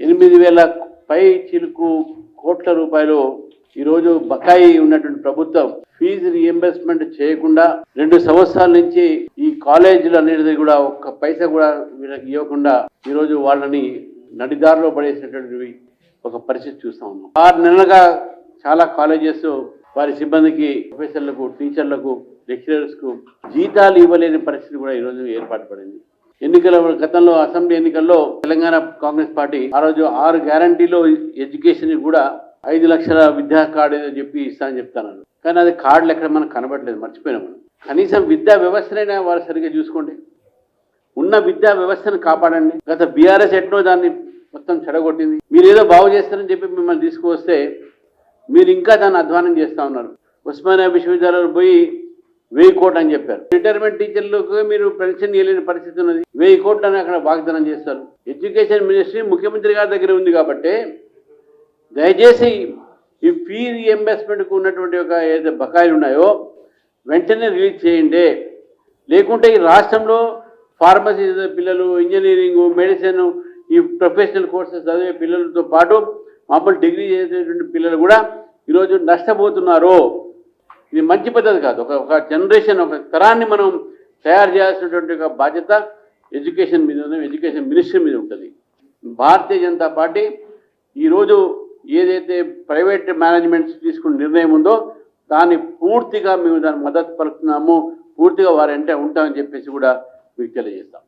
8,000 పై చిలుకు కోట్ల రూపాయలు ఈరోజు బకాయి ఉన్నటువంటి ప్రభుత్వం ఫీజు రీఎంబర్స్మెంట్ చేయకుండా 2 సంవత్సరాల నుంచి ఈ కాలేజీలు అనేది కూడా ఒక్క పైసా కూడా వీళ్ళకి ఇవ్వకుండా ఈరోజు వాళ్ళని నడిదారిలో పడేసినటువంటి ఒక పరిస్థితి చూస్తా ఉన్నాం. 6 నెలలుగా చాలా కాలేజెస్ వారి సిబ్బందికి, ప్రొఫెసర్లకు, టీచర్లకు, లెక్చరర్స్కు జీతాలు ఇవ్వలేని పరిస్థితి కూడా ఈరోజు ఏర్పాటు పడింది. గతంలో అసెంబ్లీ ఎన్నికల్లో తెలంగాణ కాంగ్రెస్ పార్టీ ఆ రోజు 6 గ్యారంటీలో ఎడ్యుకేషన్ కూడా 5 లక్షల విద్యా కార్డు ఏదో చెప్పి ఇస్తానని చెప్తాను. కానీ అది కార్డులు ఎక్కడ మనకు కనబడలేదు, మర్చిపోయినాం. మనం కనీసం విద్యా వ్యవస్థనైనా వారు సరిగ్గా చూసుకోండి, ఉన్న విద్యా వ్యవస్థను కాపాడండి. గత బీఆర్ఎస్ ఎట్నో దాన్ని మొత్తం చెడగొట్టింది. మీరు ఏదో బాగు చేస్తారని చెప్పి మిమ్మల్ని తీసుకువస్తే మీరు ఇంకా దాన్ని అధ్వానం చేస్తూ ఉన్నారు. ఉస్మానియా విశ్వవిద్యాలయంలో పోయి 1000 కోట్లు అని చెప్పారు. రిటైర్మెంట్ టీచర్లకు మీరు పెన్షన్ ఇవ్వలేని పరిస్థితి ఉన్నది. 1000 కోట్లు అని అక్కడ వాగ్దానం చేస్తారు. ఎడ్యుకేషన్ మినిస్ట్రీ ముఖ్యమంత్రి గారి దగ్గర ఉంది కాబట్టి దయచేసి ఈ ఫీ రీఎంబర్స్మెంట్కు ఉన్నటువంటి ఒక ఏదైతే బకాయిలు ఉన్నాయో వెంటనే రిలీజ్ చేయండి. లేకుంటే ఈ రాష్ట్రంలో ఫార్మసీ పిల్లలు, ఇంజనీరింగ్, మెడిసిన్, ఈ ప్రొఫెషనల్ కోర్సెస్ చదివే పిల్లలతో పాటు మామూలు డిగ్రీ చేసేటువంటి పిల్లలు కూడా ఈరోజు నష్టపోతున్నారు. ఇది మంచి పద్ధతి కాదు. ఒక జనరేషన్, ఒక తరాన్ని మనం తయారు చేయాల్సినటువంటి ఒక బాధ్యత ఎడ్యుకేషన్ మీద ఉంది, ఎడ్యుకేషన్ మినిస్ట్రీ మీద ఉంటుంది. భారతీయ జనతా పార్టీ ఈరోజు ఏదైతే ప్రైవేట్ మేనేజ్మెంట్స్ తీసుకున్న నిర్ణయం ఉందో దాన్ని పూర్తిగా మేము దాన్ని మద్దతు పలుకుతున్నాము, పూర్తిగా వారంటే ఉంటామని చెప్పేసి కూడా మీకు తెలియజేస్తాం.